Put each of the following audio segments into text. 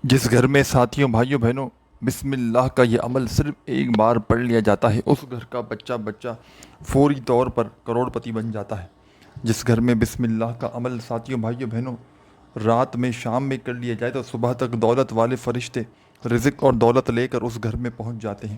جس گھر میں ساتھیوں بھائیوں بہنوں بسم اللہ کا یہ عمل صرف ایک بار پڑھ لیا جاتا ہے، اس گھر کا بچہ بچہ فوری طور پر کروڑ پتی بن جاتا ہے۔ جس گھر میں بسم اللہ کا عمل ساتھیوں بھائیوں بہنوں رات میں شام میں کر لیا جائے تو صبح تک دولت والے فرشتے رزق اور دولت لے کر اس گھر میں پہنچ جاتے ہیں۔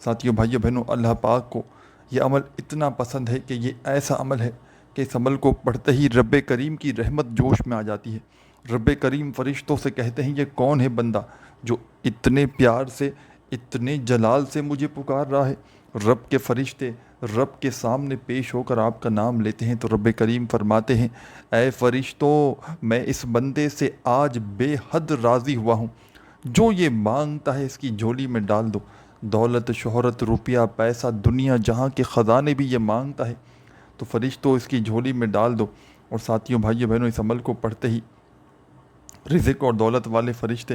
ساتھیوں بھائیوں بہنوں، اللہ پاک کو یہ عمل اتنا پسند ہے کہ یہ ایسا عمل ہے کہ اس عمل کو پڑھتے ہی رب کریم کی رحمت جوش میں آ جاتی ہے۔ رب کریم فرشتوں سے کہتے ہیں، یہ کون ہے بندہ جو اتنے پیار سے اتنے جلال سے مجھے پکار رہا ہے۔ رب کے فرشتے رب کے سامنے پیش ہو کر آپ کا نام لیتے ہیں تو رب کریم فرماتے ہیں، اے فرشتوں، میں اس بندے سے آج بے حد راضی ہوا ہوں، جو یہ مانگتا ہے اس کی جھولی میں ڈال دو۔ دولت، شہرت، روپیہ، پیسہ، دنیا جہاں کے خزانے بھی یہ مانگتا ہے تو فرشتوں اس کی جھولی میں ڈال دو۔ اور ساتھیوں بھائیوں بہنوں، اس عمل کو پڑھتے ہی رزق اور دولت والے فرشتے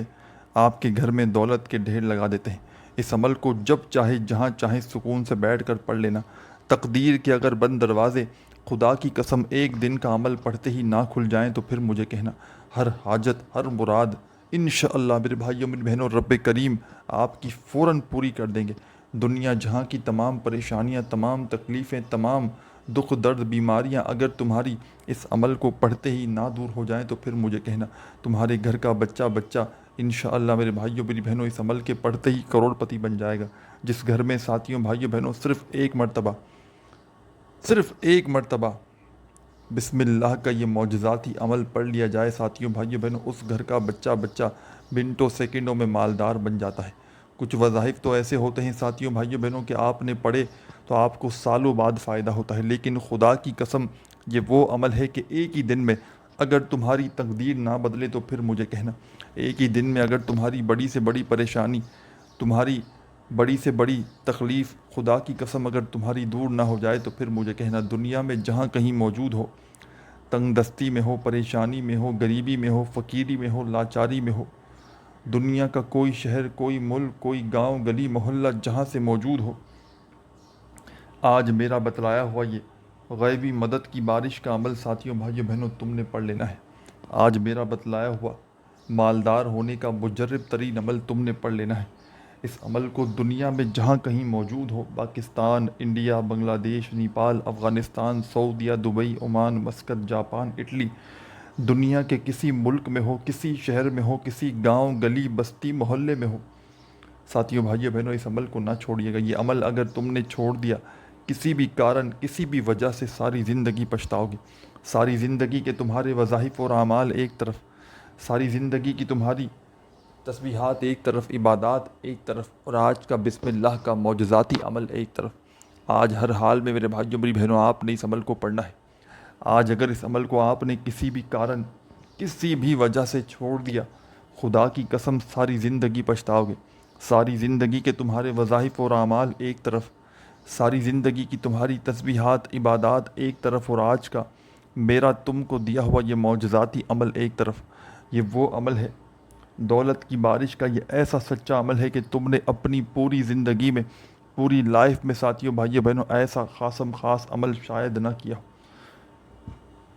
آپ کے گھر میں دولت کے ڈھیر لگا دیتے ہیں۔ اس عمل کو جب چاہے جہاں چاہے سکون سے بیٹھ کر پڑھ لینا۔ تقدیر کے اگر بند دروازے خدا کی قسم ایک دن کا عمل پڑھتے ہی نہ کھل جائیں تو پھر مجھے کہنا، ہر حاجت، ہر مراد انشاءاللہ میرے بھائیوں میری بہنوں رب کریم آپ کی فوراً پوری کر دیں گے۔ دنیا جہاں کی تمام پریشانیاں، تمام تکلیفیں، تمام دکھ درد بیماریاں اگر تمہاری اس عمل کو پڑھتے ہی نہ دور ہو جائیں تو پھر مجھے کہنا، تمہارے گھر کا بچہ بچہ انشاءاللہ میرے بھائیوں میری بہنوں اس عمل کے پڑھتے ہی کروڑ پتی بن جائے گا۔ جس گھر میں ساتھیوں بھائیوں بہنوں صرف ایک مرتبہ بسم اللہ کا یہ معجزاتی عمل پڑھ لیا جائے ساتھیوں بھائیوں بہنوں، اس گھر کا بچہ بچہ منٹوں سیکنڈوں میں مالدار بن جاتا ہے۔ کچھ وظائف تو ایسے ہوتے ہیں ساتھیوں بھائیوں بہنوں کہ آپ نے پڑھے تو آپ کو سالوں بعد فائدہ ہوتا ہے، لیکن خدا کی قسم یہ وہ عمل ہے کہ ایک ہی دن میں اگر تمہاری تقدیر نہ بدلے تو پھر مجھے کہنا، ایک ہی دن میں اگر تمہاری بڑی سے بڑی پریشانی، تمہاری بڑی سے بڑی تکلیف خدا کی قسم اگر تمہاری دور نہ ہو جائے تو پھر مجھے کہنا، دنیا میں جہاں کہیں موجود ہو، تنگ دستی میں ہو، پریشانی میں ہو، غریبی میں ہو، فقیری میں ہو، لاچاری میں ہو، دنیا کا کوئی شہر، کوئی ملک، کوئی گاؤں، گلی، محلہ جہاں سے موجود ہو، آج میرا بتلایا ہوا یہ غیبی مدد کی بارش کا عمل ساتھیوں بھائیوں بہنوں تم نے پڑھ لینا ہے۔ آج میرا بتلایا ہوا مالدار ہونے کا مجرب ترین عمل تم نے پڑھ لینا ہے۔ اس عمل کو دنیا میں جہاں کہیں موجود ہو، پاکستان، انڈیا، بنگلہ دیش، نیپال، افغانستان، سعودیہ، Dubai, Oman, Muscat, Japan, Italy, دنیا کے کسی ملک میں ہو، کسی شہر میں ہو، کسی گاؤں، گلی، بستی، محلے میں ہو، ساتھیوں بھائیوں بہنوں اس عمل کو نہ چھوڑیے گا۔ یہ عمل اگر تم نے چھوڑ دیا کسی بھی کارن، کسی بھی وجہ سے، ساری زندگی پچھتاؤ گے۔ ساری زندگی کے تمہارے وظائف اور اعمال ایک طرف، ساری زندگی کی تمہاری تسبیحات ایک طرف، عبادات ایک طرف، اور آج کا بسم اللہ کا معجزاتی عمل ایک طرف۔ آج ہر حال میں میرے بھائیوں میری بہنوں آپ نے اس عمل کو پڑھنا ہے۔ آج اگر اس عمل کو آپ نے کسی بھی کارن، کسی بھی وجہ سے چھوڑ دیا، خدا کی قسم ساری زندگی پچھتاؤ گے۔ ساری زندگی کے تمہارے وظائف اور اعمال ایک طرف، ساری زندگی کی تمہاری تسبیحات، عبادات ایک طرف، اور آج کا میرا تم کو دیا ہوا یہ معجزاتی عمل ایک طرف۔ یہ وہ عمل ہے، دولت کی بارش کا یہ ایسا سچا عمل ہے کہ تم نے اپنی پوری زندگی میں، پوری لائف میں ساتھیوں بھائیوں بہنوں ایسا خاص عمل شاید نہ کیا ہو۔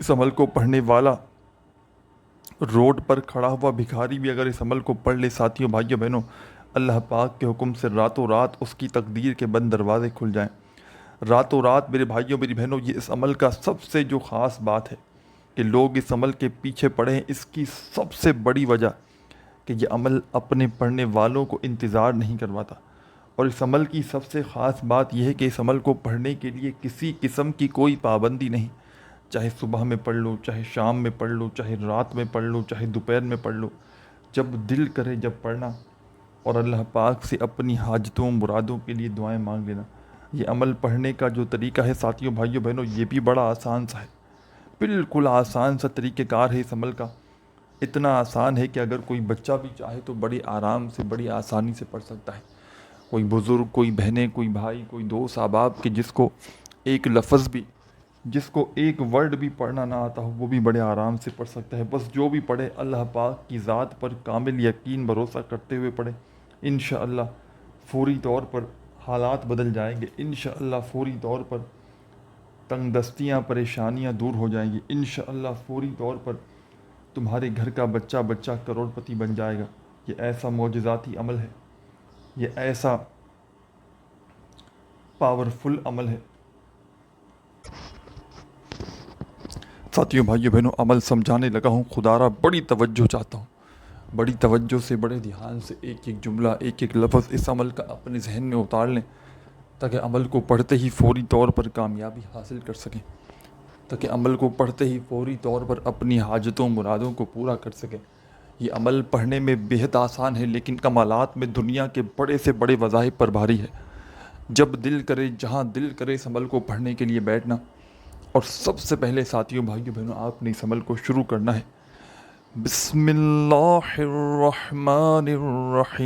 اس عمل کو پڑھنے والا روڈ پر کھڑا ہوا بھکاری بھی اگر اس عمل کو پڑھ لے ساتھیوں بھائیوں بہنوں، اللہ پاک کے حکم سے راتوں رات اس کی تقدیر کے بند دروازے کھل جائیں۔ راتوں رات میرے بھائیوں میری بہنوں، یہ اس عمل کا سب سے جو خاص بات ہے کہ لوگ اس عمل کے پیچھے پڑے ہیں، اس کی سب سے بڑی وجہ کہ یہ عمل اپنے پڑھنے والوں کو انتظار نہیں کرواتا۔ اور اس عمل کی سب سے خاص بات یہ ہے کہ اس عمل کو پڑھنے کے لیے کسی قسم کی کوئی پابندی نہیں، چاہے صبح میں پڑھ لو، چاہے شام میں پڑھ لو، چاہے رات میں پڑھ لو، چاہے دوپہر میں پڑھ لو، جب دل کرے جب پڑھنا، اور اللہ پاک سے اپنی حاجتوں مرادوں کے لیے دعائیں مانگ لینا۔ یہ عمل پڑھنے کا جو طریقہ ہے ساتھیوں بھائیوں بہنوں یہ بھی بڑا آسان سا ہے، بالکل آسان سا طریقہ کار ہے اس عمل کا۔ اتنا آسان ہے کہ اگر کوئی بچہ بھی چاہے تو بڑی آرام سے، بڑی آسانی سے پڑھ سکتا ہے۔ کوئی بزرگ، کوئی بہنیں، کوئی بھائی، کوئی دوست احباب کہ جس کو ایک لفظ بھی، جس کو ایک ورڈ بھی پڑھنا نہ آتا ہو، وہ بھی بڑے آرام سے پڑھ سکتا ہے۔ بس جو بھی پڑھے اللہ پاک کی ذات پر کامل یقین بھروسہ کرتے ہوئے پڑھے، انشاءاللہ فوری طور پر حالات بدل جائیں گے، انشاءاللہ فوری طور پر تنگ دستیاں، پریشانیاں دور ہو جائیں گی، انشاءاللہ فوری طور پر تمہارے گھر کا بچہ بچہ کروڑ پتی بن جائے گا۔ یہ ایسا معجزاتی عمل ہے، یہ ایسا پاورفل عمل ہے۔ ساتھیوں، بھائیوں، بہنوں، عمل سمجھانے لگا ہوں، خدا را بڑی توجہ چاہتا ہوں، بڑی توجہ سے، بڑے دھیان سے ایک ایک جملہ، ایک ایک لفظ اس عمل کا اپنے ذہن میں اتار لیں، تاکہ عمل کو پڑھتے ہی فوری طور پر کامیابی حاصل کر سکیں، تاکہ عمل کو پڑھتے ہی فوری طور پر اپنی حاجتوں مرادوں کو پورا کر سکیں۔ یہ عمل پڑھنے میں بہت آسان ہے، لیکن کمالات میں دنیا کے بڑے سے بڑے وظائف پر بھاری ہے۔ جب دل کرے، جہاں دل کرے، اس عمل کو پڑھنے کے لیے بیٹھنا، اور سب سے پہلے ساتھیوں، بھائیوں، بہنوں، آپ نے اس عمل کو شروع کرنا ہے بسم اللہ الرحمن الرحیم۔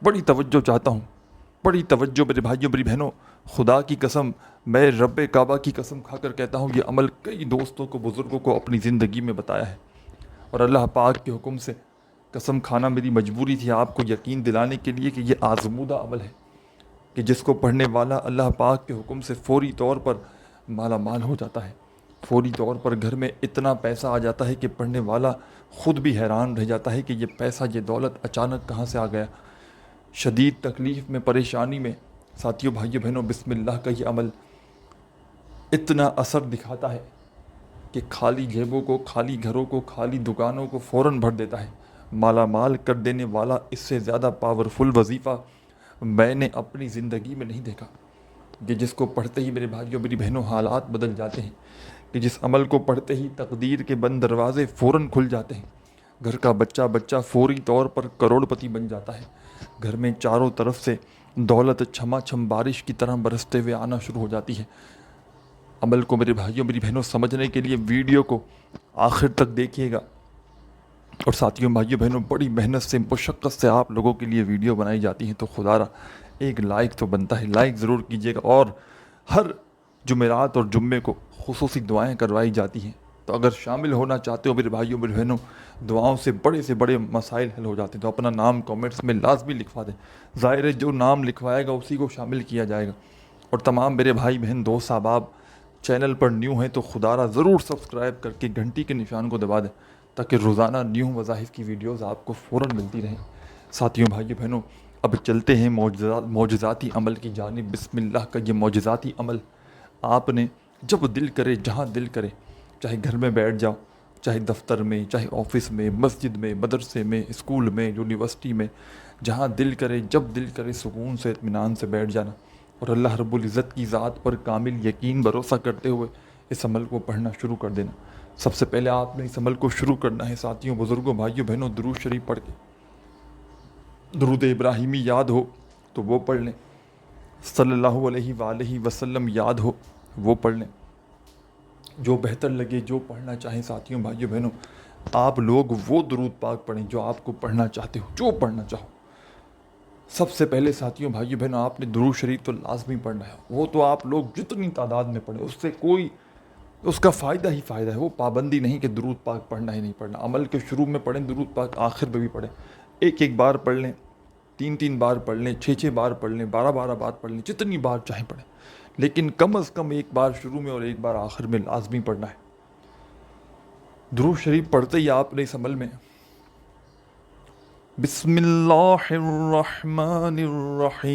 بڑی توجہ چاہتا ہوں، بڑی توجہ میرے بھائیوں، میری بہنوں، خدا کی قسم، میں رب کعبہ کی قسم کھا کر کہتا ہوں، یہ عمل کئی دوستوں کو، بزرگوں کو اپنی زندگی میں بتایا ہے، اور اللہ پاک کے حکم سے قسم کھانا میری مجبوری تھی آپ کو یقین دلانے کے لیے کہ یہ آزمودہ عمل ہے، کہ جس کو پڑھنے والا اللہ پاک کے حکم سے فوری طور پر مالا مال ہو جاتا ہے، فوری طور پر گھر میں اتنا پیسہ آ جاتا ہے کہ پڑھنے والا خود بھی حیران رہ جاتا ہے کہ یہ پیسہ، یہ دولت اچانک کہاں سے آ گیا۔ شدید تکلیف میں، پریشانی میں، ساتھیوں، بھائیوں، بہنوں، بسم اللہ کا یہ عمل اتنا اثر دکھاتا ہے کہ خالی جیبوں کو، خالی گھروں کو، خالی دکانوں کو فوراً بھر دیتا ہے۔ مالا مال کر دینے والا اس سے زیادہ پاورفل وظیفہ میں نے اپنی زندگی میں نہیں دیکھا، کہ جس کو پڑھتے ہی میرے بھائیوں، میری بہنوں، حالات بدل جاتے ہیں، کہ جس عمل کو پڑھتے ہی تقدیر کے بند دروازے فوراً کھل جاتے ہیں، گھر کا بچہ فوری طور پر کروڑ پتی بن جاتا ہے، گھر میں چاروں طرف سے دولت چھما چھم بارش کی طرح برستے ہوئے آنا شروع ہو جاتی ہے۔ عمل کو میرے بھائیوں، میری بہنوں، سمجھنے کے لیے ویڈیو کو آخر تک دیکھیے گا، اور ساتھیوں، بھائیوں، بہنوں، بڑی محنت سے، مشقت سے آپ لوگوں کے لیے ویڈیو بنائی جاتی ہیں، تو خدا را ایک لائک تو بنتا ہے، لائک ضرور کیجیے گا، اور ہر جمعرات اور جمعے کو خصوصی دعائیں کروائی جاتی ہیں، تو اگر شامل ہونا چاہتے ہو میرے بھائیوں، میری بہنوں، دعاؤں سے بڑے مسائل حل ہو جاتے ہیں، تو اپنا نام کامنٹس میں لازمی لکھوا دیں، ظاہر ہے جو نام لکھوائے گا اسی کو شامل کیا جائے گا، اور تمام میرے بھائی بہن، دوست احباب چینل پر نیو ہیں تو خدا را ضرور سبسکرائب کر کے گھنٹی کے نشان کو دبا دیں، تاکہ روزانہ نیو وظائف کی ویڈیوز آپ کو فوراً ملتی رہیں۔ ساتھیوں، بھائیوں، بہنوں، اب چلتے ہیں معجزاتی عمل کی جانب۔ بسم اللہ کا یہ معجزاتی عمل آپ نے جب دل کرے، جہاں دل کرے، چاہے گھر میں بیٹھ جاؤ، چاہے دفتر میں، چاہے آفس میں، مسجد میں، مدرسے میں، اسکول میں، یونیورسٹی میں، جہاں دل کرے، جب دل کرے، سکون سے، اطمینان سے بیٹھ جانا، اور اللہ رب العزت کی ذات پر کامل یقین، بھروسہ کرتے ہوئے اس عمل کو پڑھنا شروع کر دینا۔ سب سے پہلے آپ نے اس عمل کو شروع کرنا ہے ساتھیوں، بزرگوں، بھائیوں، بہنوں، درود شریف پڑھ کے۔ درود ابراہیمی یاد ہو تو وہ پڑھ لیں، صلی اللہ علیہ وآلہ وسلم یاد ہو وہ پڑھ لیں، جو بہتر لگے، جو پڑھنا چاہیں ساتھیوں، بھائیوں، بہنوں، آپ لوگ وہ درود پاک پڑھیں جو آپ کو پڑھنا چاہتے ہو، جو پڑھنا چاہو۔ سب سے پہلے ساتھیوں، بھائیوں، بہنوں، آپ نے درود شریف تو لازمی پڑھنا ہے، وہ تو آپ لوگ جتنی تعداد میں پڑھیں، اس سے کوئی، اس کا فائدہ ہی فائدہ ہے، وہ پابندی نہیں کہ درود پاک پڑھنا ہی نہیں پڑھنا۔ عمل کے شروع میں پڑھیں درود پاک، آخر میں بھی پڑھیں، ایک بار پڑھ لیں، 3 بار پڑھ لیں، 6 بار پڑھ لیں، 12 بار پڑھ لیں، جتنی بار چاہیں پڑھیں، لیکن کم از کم ایک بار شروع میں اور ایک بار آخر میں لازمی پڑھنا ہے۔ درود شریف پڑھتے ہی آپ نے اس عمل میں بسم اللہ الرحمن الرحیم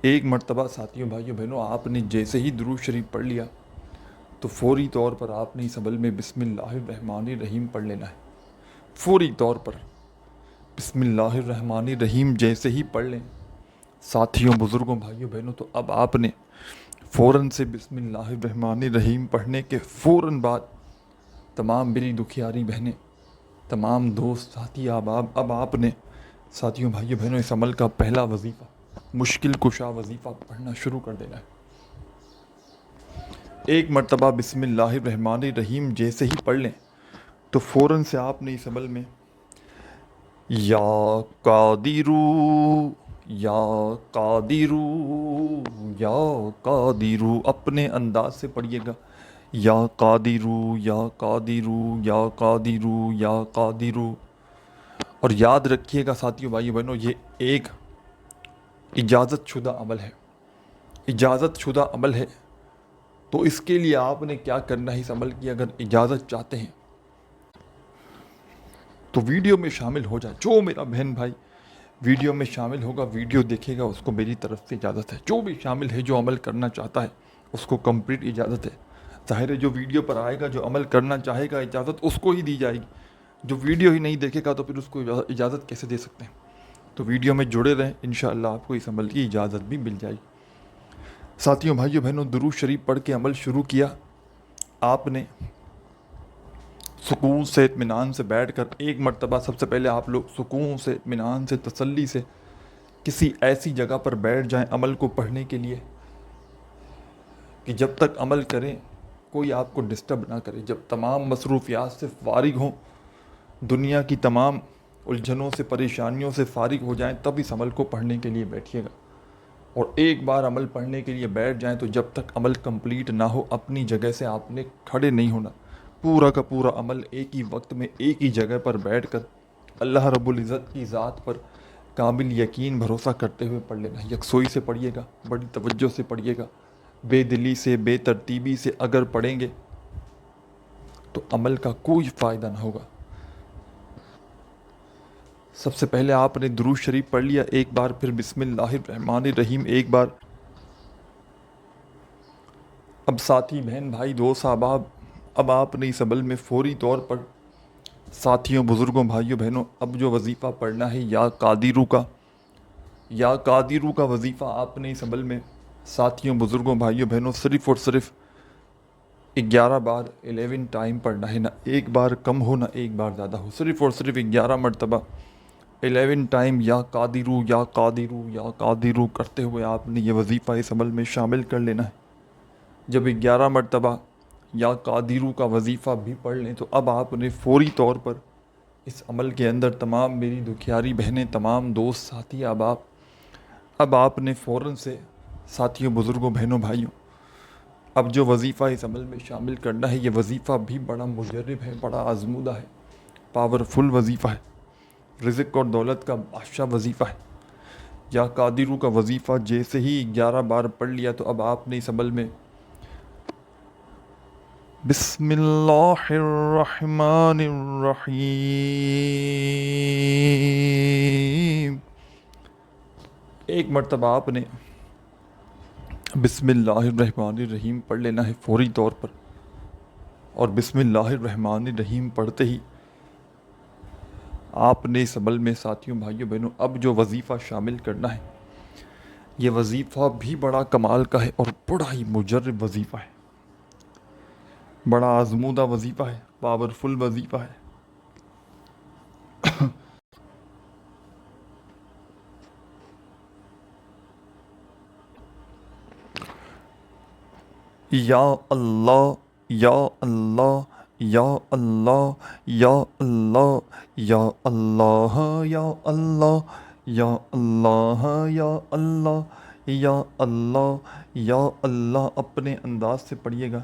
ایک مرتبہ ساتھیوں، بھائیوں، بہنوں، آپ نے جیسے ہی درود شریف پڑھ لیا تو فوری طور پر آپ نے اس عمل میں بسم اللہ الرحمن الرحیم پڑھ لینا ہے، فوری طور پر بسم اللہ الرحمن الرحیم جیسے ہی پڑھ لیں ساتھیوں، بزرگوں، بھائیوں، بہنوں، تو اب آپ نے فوراً سے بسم اللہ الرحمن الرحیم پڑھنے کے فوراً بعد تمام میری دکھیاری بہنیں، تمام دوست، ساتھی، احباب، اب آپ نے ساتھیوں، بھائیوں، بہنوں، اس عمل کا پہلا وظیفہ، مشکل کشا وظیفہ پڑھنا شروع کر دینا ہے۔ ایک مرتبہ بسم اللہ الرحمن الرحیم جیسے ہی پڑھ لیں تو فوراً سے آپ نے اس عمل میں یا قادرو، یا قادرو، یا قادرو اپنے انداز سے پڑھیے گا، یا قادرو، یا قادرو، یا قادرو، یا قادرو، اور یاد رکھیے گا ساتھیوں، بھائیوں، بہنوں، یہ ایک اجازت شدہ عمل ہے، اجازت شدہ عمل ہے، تو اس کے لیے آپ نے کیا کرنا ہے اس عمل کی اگر اجازت چاہتے ہیں تو ویڈیو میں شامل ہو جائے. جو میرا بہن بھائی ویڈیو میں شامل ہوگا، ویڈیو دیکھے گا، اس کو میری طرف سے اجازت ہے. جو بھی شامل ہے، جو عمل کرنا چاہتا ہے اس کو کمپلیٹ اجازت ہے. ظاہر ہے جو ویڈیو پر آئے گا، جو عمل کرنا چاہے گا، اجازت اس کو ہی دی جائے گی. جو ویڈیو ہی نہیں دیکھے گا تو پھر اس کو اجازت کیسے دے سکتے ہیں؟ تو ویڈیو میں جڑے رہیں، انشاءاللہ آپ کو اس عمل کی اجازت بھی مل جائے گی. ساتھیوں، بھائیوں، بہنوں، درود شریف پڑھ کے عمل شروع کیا. آپ نے سکون سے اطمینان سے بیٹھ کر ایک مرتبہ سب سے پہلے آپ لوگ سکون سے اطمینان سے تسلی سے کسی ایسی جگہ پر بیٹھ جائیں عمل کو پڑھنے کے لیے کہ جب تک عمل کریں کوئی آپ کو ڈسٹرب نہ کرے. جب تمام مصروفیات سے فارغ ہوں، دنیا کی تمام الجھنوں سے پریشانیوں سے فارغ ہو جائیں، تب اس عمل کو پڑھنے کے لیے بیٹھیے گا. اور ایک بار عمل پڑھنے کے لیے بیٹھ جائیں تو جب تک عمل کمپلیٹ نہ ہو اپنی جگہ سے آپ نے کھڑے نہیں ہونا. پورا کا پورا عمل ایک ہی وقت میں ایک ہی جگہ پر بیٹھ کر اللہ رب العزت کی ذات پر کامل یقین بھروسہ کرتے ہوئے پڑھ لینا. یکسوئی سے پڑھیے گا، بڑی توجہ سے پڑھیے گا. بے دلی سے، بے ترتیبی سے اگر پڑھیں گے تو عمل کا کوئی فائدہ نہ ہوگا. سب سے پہلے آپ نے درود شریف پڑھ لیا ایک بار، پھر بسم اللہ الرحمن الرحیم ایک بار. اب ساتھی، بہن، بھائی، دوست، احباب، اب آپ نے اس عمل میں فوری طور پر ساتھیوں، بزرگوں، بھائیوں، بہنوں، اب جو وظیفہ پڑھنا ہے یا قادرو کا وظیفہ آپ نے اس عمل میں ساتھیوں، بزرگوں، بھائیوں، بہنوں صرف اور صرف 11 بار 11 ٹائم پڑھنا ہے. نہ ایک بار کم ہو، نہ ایک بار زیادہ ہو، صرف اور صرف 11 مرتبہ 11 ٹائم یا قادرو یا قادرو یا قادرو کرتے ہوئے آپ نے یہ وظیفہ اس عمل میں شامل کر لینا ہے. جب 11 مرتبہ یا قادرو کا وظیفہ بھی پڑھ لیں تو اب آپ نے فوری طور پر اس عمل کے اندر تمام میری دکھیاری بہنیں، تمام دوست، ساتھی، احباب، اب آپ نے فوراً سے ساتھیوں، بزرگوں، بہنوں، بھائیوں، اب جو وظیفہ اس عمل میں شامل کرنا ہے یہ وظیفہ بھی بڑا مجرب ہے، بڑا آزمودہ ہے، پاورفل وظیفہ ہے، رزق اور دولت کا بادشاہ وظیفہ ہے. یا قادرو کا وظیفہ جیسے ہی 11 بار پڑھ لیا تو اب آپ نے اس عمل میں بسم اللہ الرحمن الرحیم ایک مرتبہ آپ نے بسم اللہ الرحمن الرحیم پڑھ لینا ہے فوری طور پر. اور بسم اللہ الرحمن الرحیم پڑھتے ہی آپ نے اس عمل میں ساتھیوں، بھائیوں، بہنوں، اب جو وظیفہ شامل کرنا ہے یہ وظیفہ بھی بڑا کمال کا ہے اور بڑا ہی مجرب وظیفہ ہے، بڑا آزمودہ وظیفہ ہے، پاورفل وظیفہ ہے. یا اللہ، یا اللہ، یا اللہ، یا اللہ، یا اللہ، یا اللہ، یا اللہ، یا اللہ، یا اللہ، یا اللہ. اپنے انداز سے پڑھیے گا.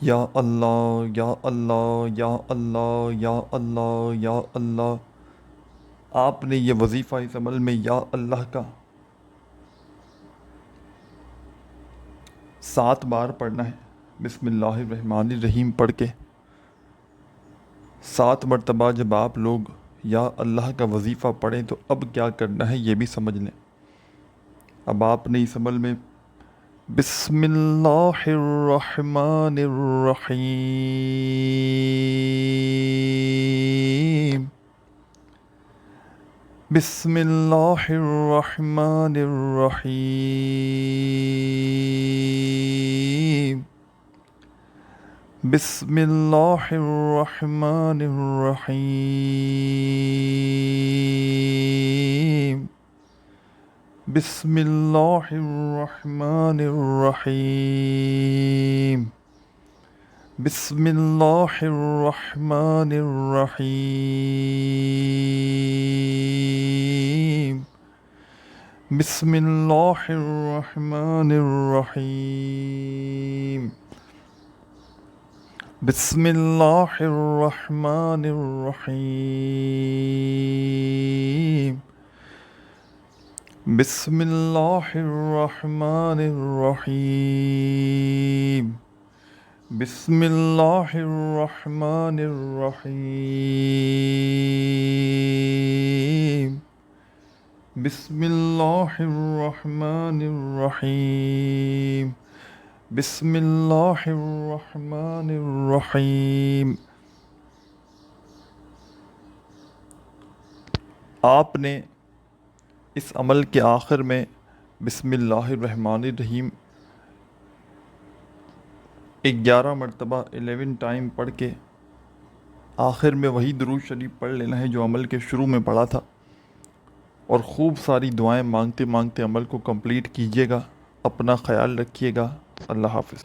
یا اللہ، یا اللہ، یا اللہ، یا اللہ، یا اللہ. آپ نے یہ وظیفہ اس عمل میں یا اللہ کا 7 بار پڑھنا ہے. بسم اللہ الرحمن الرحیم پڑھ کے 7 مرتبہ جب آپ لوگ یا اللہ کا وظیفہ پڑھیں تو اب کیا کرنا ہے یہ بھی سمجھ لیں. اب آپ نے اس عمل میں بسم اللہ الرحمن الرحیم، بسم اللہ الرحمن الرحیم، بسم اللہ الرحمن الرحیم، بسم اللہ الرحمن الرحیم، بسم اللہ الرحمن الرحیم، بسم اللہ الرحمن الرحیم، بسم اللہ الرحمن الرحیم. بسم اللہ الرحمن الرحیم بسم اللہ الرحمن الرحیم بسم اللہ الرحمن الرحیم بسم اللہ الرحمن الرحیم۔ آپ نے اس عمل کے آخر میں بسم اللہ الرحمن الرحیم 11 مرتبہ 11 ٹائم پڑھ کے آخر میں وہی درود شریف پڑھ لینا ہے جو عمل کے شروع میں پڑھا تھا، اور خوب ساری دعائیں مانگتے مانگتے عمل کو کمپلیٹ کیجیے گا۔ اپنا خیال رکھیے گا۔ اللہ حافظ۔